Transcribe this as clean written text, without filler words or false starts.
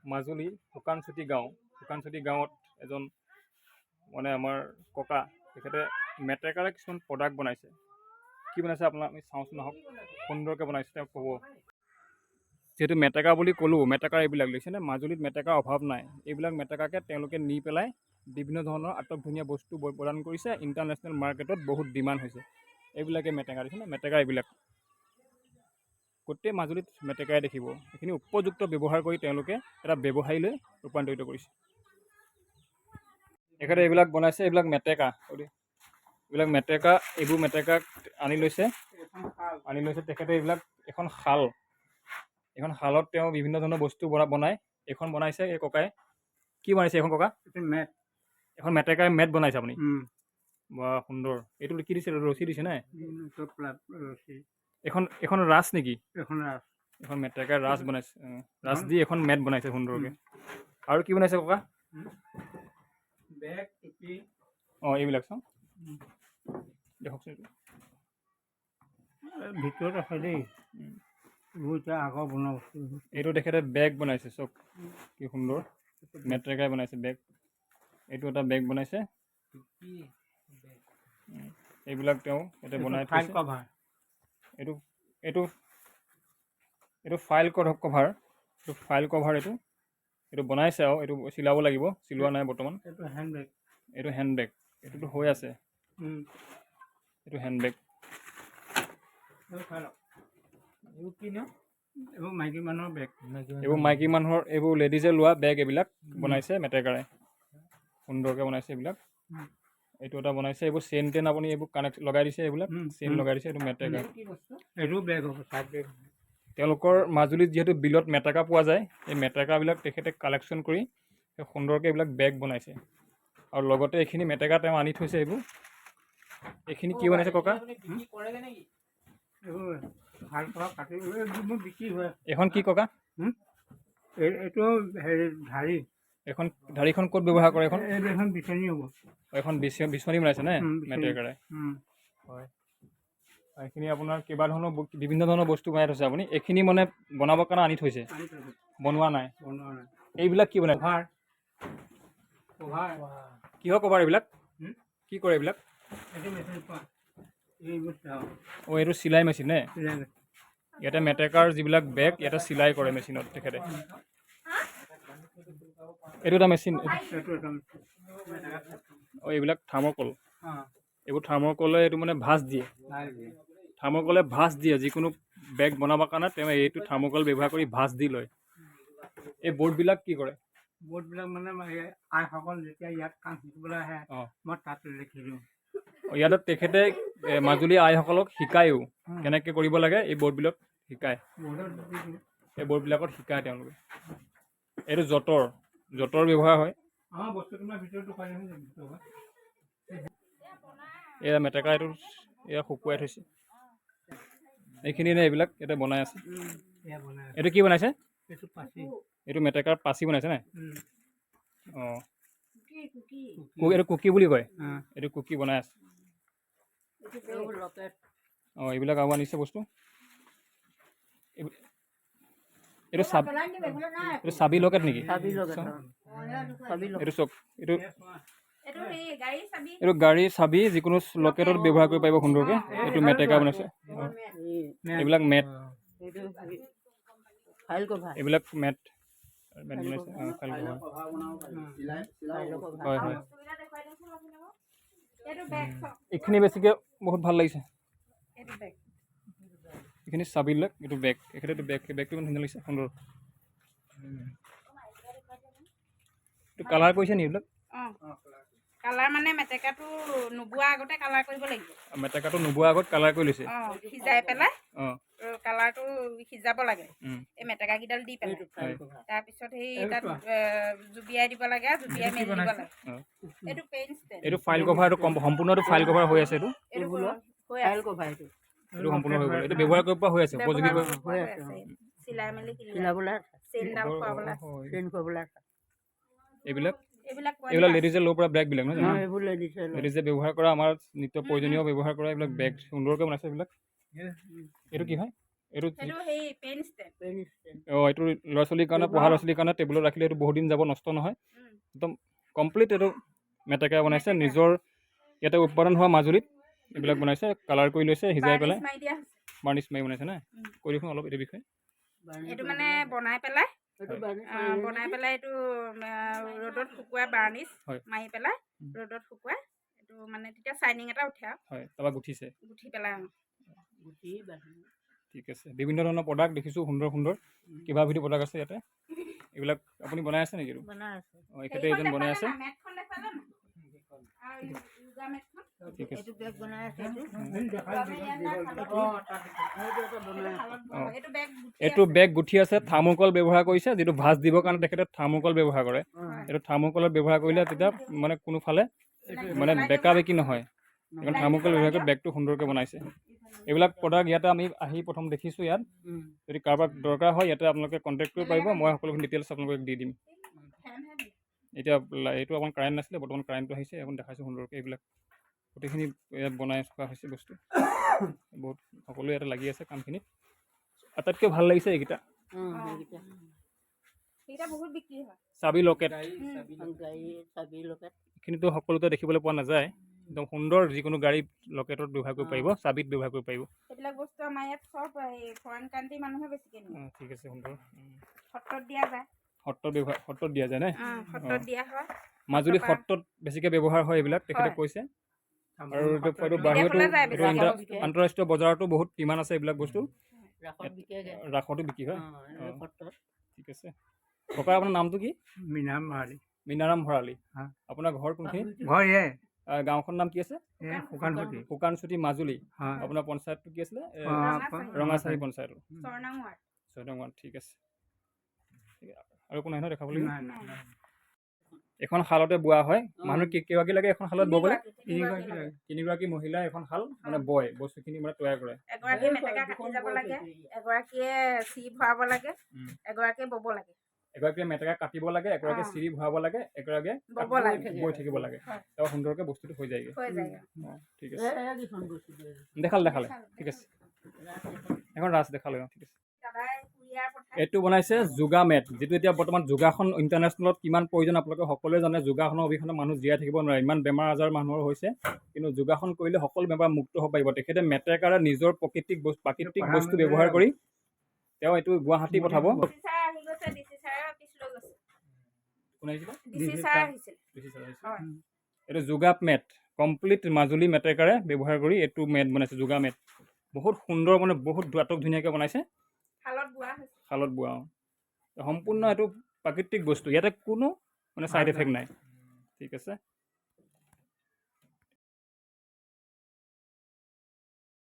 মাজুলী শুকানচুটি গাঁৱত এজন মানে আমাৰ ককা তেখেতে মেটেকাৰে কিছুমান প্ৰডাক্ট বনাইছে। কি বনাইছে আপোনাক আমি চাওঁচোন আহক, সুন্দৰকৈ বনাইছে তেওঁ ক'ব। যিহেতু মেটেকা বুলি ক'লোঁ, মেটেকাৰ এইবিলাক লৈছেনে, মাজুলীত মেটেকাৰ অভাৱ নাই। এইবিলাক মেটেকাকে তেওঁলোকে নি পেলাই বিভিন্ন ধৰণৰ আটক ধুনীয়া বস্তু প্ৰদান কৰিছে। ইণ্টাৰনেশ্যনেল মাৰ্কেটত বহুত ডিমাণ্ড হৈছে। এইবিলাকে মেটেকা দেখিছেনে, মেটেকা এইবিলাক গোটেই মাজুলীত মেটেকাই দেখিব। এইখিনি উপযুক্ত ব্যৱহাৰ কৰি তেওঁলোকে এটা ব্যৱসায়ীলৈ ৰূপান্তৰিত কৰিছে। তেখেতে এইবিলাক বনাইছে, এইবিলাক মেটেকা, এইবোৰ মেটেকা আনি লৈছে তেখেতে। এইবিলাক এখন শালত তেওঁ বিভিন্ন ধৰণৰ বস্তু বনায়। এইখন বনাইছে এই ককাই। কি বনাইছে এইখন ককা? এখন মেটেকাই মেট বনাইছে আপুনি? বা সুন্দৰ। এইটো কি দিছে, ৰছী দিছে নে? এখন ৰাচ নেকি? এখন মেটেকাৰ ৰাচ বনাইছে, ৰাচ দি এখন মেট বনাইছে সুন্দৰকৈ। আৰু কি বনাইছে ককা? এইবিলাক চাওঁ দেখকচোন। ভিতৰত আছে দেই, আগৰ বনোৱা বস্তু। এইটো তেখেতে বেগ বনাইছে, চব কি সুন্দৰ মেটেকাই বনাইছে বেগ। এইটো এটা বেগ বনাইছে। এইবিলাক তেওঁ ইয়াতে বনাই থৈছে। এইটো ফাইল কভাৰ। এইটো বনাইছে আৰু এইটো চিলাব লাগিব, চিলোৱা নাই বৰ্তমান। এইটো হেণ্ডবেগ। এইটোতো হৈ আছে, এইটো হেণ্ডবেগ। এইবোৰ মাইকী মানুহৰ এইবোৰ লেডিজে লোৱা বেগ। এইবিলাক বনাইছে মেটেকাৰে, সুন্দৰকৈ বনাইছে এইবিলাক। এইটো এটা বনাইছে। এইবোৰ চেইন টেইন আপুনি এইবোৰ কানেক্ট লগাই দিছে, এইবিলাক চেইন লগাই দিছে। এইটো মেটেকা, এইটো বেগ হ'ব। তেওঁলোকৰ মাজুলীত যিহেতু বিলত মেটেকা পোৱা যায়, এই মেটেকাবিলাক তেখেতে কালেকশ্যন কৰি সুন্দৰকৈ এইবিলাক বেগ বনাইছে। আৰু লগতে এইখিনি মেটেকা তেওঁ আনি থৈছে। এইখিনি কি বনাইছে ককা? এখন কি ককা? এইটো ঢাৰি। এখন ঢাৰিখন ক'ত ব্যৱহাৰ কৰে? এখন বিচনী হ'ব। এখন বিচনী বনাইছে নে মেটেকাৰে? হয়। এইখিনি আপোনাৰ বিভিন্ন ধৰণৰ বস্তু বনাই থৈছে আপুনি। এইখিনি মানে বনাবৰ কাৰণে আনি থৈছে, বনোৱা নাই। এইবিলাক কি বনাই? কিহৰ কভাৰ এইবিলাক? কি কৰে এইবিলাক? এইটো চিলাই মেচিন নে? ইয়াতে মেটেকাৰ যিবিলাক বেগ ইয়াতে চিলাই কৰে মেচিনত তেখেতে। এইটো এটা মেচিন। এইবিলাক থাৰ্মকল। এইবোৰ থাৰ্মকলে এইটো মানে ভাঁজ দিয়ে। থাৰ্মকলে ভাঁজ দিয়ে যিকোনো বেগ বনাবৰ কাৰণে তেওঁ এইটো থাৰ্মকল ব্যৱহাৰ কৰি ভাঁজ দি লয়। এই বৰ্ডবিলাক কি কৰে? বৰ্ডবিলাক মানে আইসকল যেতিয়া ইয়াত কাম শিকিবলৈ আহে, মই তাত লিখি দিওঁ। ইয়াতে তেখেতে মাজুলী আইসকলক শিকায়ো কেনেকৈ কৰিব লাগে। এই বৰ্ডবিলাক শিকায়, এই বৰ্ডবিলাকত শিকায় তেওঁলোকে। এইটো যঁতৰ ব্যৱহাৰ হয়। এয়া মেটেকা, এয়া শুকুৱাই থৈছে। এইখিনি এইবিলাক ইয়াতে বনাই আছে। এইটো কি বনাইছে? এইটো মেটেকাৰ পাচি বনাইছে নাই? এইটো কুকি বুলি কয়। এইটো কুকি বনাই আছে। এইবিলাক আৰু আনিছে বস্তু। এইটো চাবি লকেট নেকি? এইটো চক, এইটো গাড়ী চাবি যিকোনো লকেটত ব্যৱহাৰ কৰিব পাৰিব সুন্দৰকৈ। এইটো মেটেকা বনাইছে। এইবিলাক মেট, এইবিলাক মেট বনাইছে। File cover. হয় হয়। এইখিনি বেছিকৈ বহুত ভাল লাগিছে। এইখিনি চাবিবিলাক, এইটো বেগ। এইটো বেগটো ইমান ধুনীয়া লাগিছে, সুন্দৰ। এইটো কালাৰ কৰিছে নি এইবিলাক? কালাৰ মানে মেটেকাটো নুবোৱা আগতে কালাৰ কৰিব লাগিব। মেটেকাটো নুবোৱা আগত কালাৰ কৰি লৈছে? সিজাই পেলাই কালাৰটো সিজাব লাগে। এই মেটেকাকেইডাল দি পেলাই তাৰপিছত সেই তাত জুবিয়াই দিব লাগে, জুবিয়াই মেলি দিব লাগে। এইটো পেইন ষ্টেণ্ড। এইটো ফাইল কভাৰ, সম্পূৰ্ণটো ফাইল কভাৰ হৈ আছে। এইটো সম্পূৰ্ণ হৈ গ'ল। এইটো ব্যৱহাৰ কৰিব পৰা হৈ আছে, উপযোগী হৈ আছে। চিলাই মেলি চেইনডাল খুৱাবলৈ। এইবিলাক লেডিজে ল'ব পৰা বেগবিলাক নহয় জানো? লেডিজে ব্যৱহাৰ কৰা, আমাৰ নিত্য প্ৰয়োজনীয় ব্যৱহাৰ কৰা এইবিলাক বেগ সুন্দৰকৈ বনাইছে। এইবিলাক এইটো কি হয়? এইটো সেইটো সেই পেন ষ্টেণ্ড। অঁ এইটো ল'ৰা ছোৱালীৰ কাৰণে পঢ়া ল'ৰা ছোৱালীৰ কাৰণে টেবুলত ৰাখিলে এইটো বহুত দিন যাব, নষ্ট নহয়। একদম কমপ্লিট এইটো মেটেকাই বনাইছে, নিজৰ ইয়াতে উৎপাদন হোৱা মাজুলীত এইবিলাক বনাইছে, কালাৰ কৰি লৈছে, সিজাই পেলাই মাৰি দিয়া হৈছে। বাৰ্নিছ মাৰি বনাইছে নাই? কৈ দেখোন অলপ এইটো বিষয়ে। এইটো মানে বনাই পেলাই এইটো ৰ'দত শুকুৱাই বাৰ্নিছ মাৰি পেলাই ৰ'দত শুকুৱাই এইটো মানে তেতিয়া চাইনিং এটা উঠে আৰু। হয়, তাৰপৰা গুঠিছে। গুঠি পেলাই ঠিক আছে, বিভিন্ন ধৰণৰ প্ৰডাক্ট দেখিছোঁ, সুন্দৰ সুন্দৰ কিবা ভিধি প্ৰডাক্ট আছে ইয়াতে। এইবিলাক আপুনি বনাই আছে নেকি? অঁ এখেতে এজন বনাই আছে। ঠিক আছে। এইটো বেগ গুঠি আছে, থাৰ্মোকল ব্যৱহাৰ কৰিছে, যিটো ভাঁজ দিবৰ কাৰণে তেখেতে থাৰ্মোকল ব্যৱহাৰ কৰে। এইটো থাৰ্মোকলত ব্যৱহাৰ কৰিলে তেতিয়া মানে কোনোফালে মানে বেকা বেকি নহয়। সেইকাৰণে থাৰ্মোকল ব্যৱহাৰ কৰি বেগটো সুন্দৰকৈ বনাইছে। এইবিলাক প্ৰডাক্ট ইয়াতে আমি আহি প্ৰথম দেখিছোঁ ইয়াত। যদি কাৰোবাক দৰকাৰ হয় ইয়াতে আপোনালোকে কণ্টেক্ট কৰিব পাৰিব, মই সকলোখিনি ডিটেইলছ আপোনালোকক দি দিম। এতিয়া এইটো অকণ কাৰেণ্ট নাছিলে, বৰ্তমান কাৰেণ্টটো আহিছে, এখন দেখাইছোঁ সুন্দৰকৈ। এইবিলাক গোটেইখিনি ইয়াত বনাই থকা হৈছে বস্তু, বহুত সকলোৱে ইয়াতে লাগি আছে কামখিনিত। আটাইতকৈ ভাল লাগিছে এইকেইটা চাবি লকেট। এইখিনিতো সকলোতে দেখিবলৈ পোৱা নাযায়, একদম সুন্দৰ, যিকোনো গাড়ী লকেটত ব্যৱহাৰ কৰিব পাৰিব, চাবিত ব্যৱহাৰ কৰিব পাৰিব। সেইবিলাক বস্তু আমাৰ ইয়াত চব ফৰেইন কাণ্ট্ৰি মানুহে বেছিকৈ নিয়ে। ঠিক আছে, সুন্দৰ। সত্ৰত দিয়া যায়। সত্ৰত দিয়া যায় নাই? সত্ৰত দিয়া হয়। মাজুলী সত্ৰত বেছিকৈ ব্যৱহাৰ হয় এইবিলাক, তেখেতে কৈছে। আৰু এইটো বাহিৰতো আন্তঃৰাষ্ট্ৰীয় বজাৰতো বহুত ডিমাণ্ড আছে এইবিলাক বস্তু, ৰাসতো বিক্ৰী হয়। ঠিক আছে। ককা আপোনাৰ নামটো কি? মীনাৰাম ভৰালী। মীনাৰাম ভৰালী। আপোনাৰ ঘৰ কোনখিনি? গাঁওখনৰ নাম কি আছে? শুকানচুটি মাজুলী। আপোনাৰ পঞ্চায়তটো কি আছিলে? ৰঙাচাহী পঞ্চায়ত। 6 নং ৱাৰ্ড। ঠিক আছে। আৰু একো নাই নহয় দেখাবলৈ? এখন শালতে বোৱা হয়। মানুহ কেইগৰাকী লাগে এখন শালত ববলৈ? 3গৰাকী মহিলা এখন শাল মানে বয়, বস্তুখিনি মানে তৈয়াৰ কৰে। এগৰাকীয়ে মেটেকা কাটি যাব লাগে, এগৰাকীয়ে চিৰি ভৰাব লাগে, এগৰাকীয়ে বব লাগে। এগৰাকীয়ে মেটেকা কাটিব লাগে, এগৰাকীয়ে চিৰি ভৰাব লাগে, এগৰাকীয়ে বৈ থাকিব লাগে। তাৰ সুন্দৰকৈ বস্তুটো হৈ যায়গৈ। ঠিক আছে, দেখালে। ঠিক আছে, এখন ৰাজ দেখালে। ঠিক আছে। এইটো বনাইছে যোগা মেট, যিটো এতিয়া বৰ্তমান যোগাসন ইণ্টাৰনেশ্যনেলত কিমান প্ৰয়োজন আপোনালোকে সকলোৱে জানে। যোগাসনৰ অবিহনে মানুহ জীয়াই থাকিব নোৱাৰে, ইমান বেমাৰ আজাৰ মানুহৰ হৈছে, কিন্তু যোগাসন কৰিলে সকলো বেমাৰ মুক্ত হ'ব পাৰিব। তেখেতে মেটেকাৰে নিজৰ প্ৰাকৃতিক বস্তু ব্যৱহাৰ কৰি তেওঁ এইটো গুৱাহাটী পঠাব। এইটো যোগা মেট, কমপ্লিট মাজুলী মেটেকাৰে ব্যৱহাৰ কৰি এইটো মেট বনাইছে, যোগা মেট। বহুত সুন্দৰ, মানে বহুত ধুনীয়াকৈ বনাইছে। শালত বোৱা। সম্পূৰ্ণ এইটো প্ৰাকৃতিক বস্তু, ইয়াতে কোনো মানে ছাইড এফেক্ট নাই। ঠিক আছে।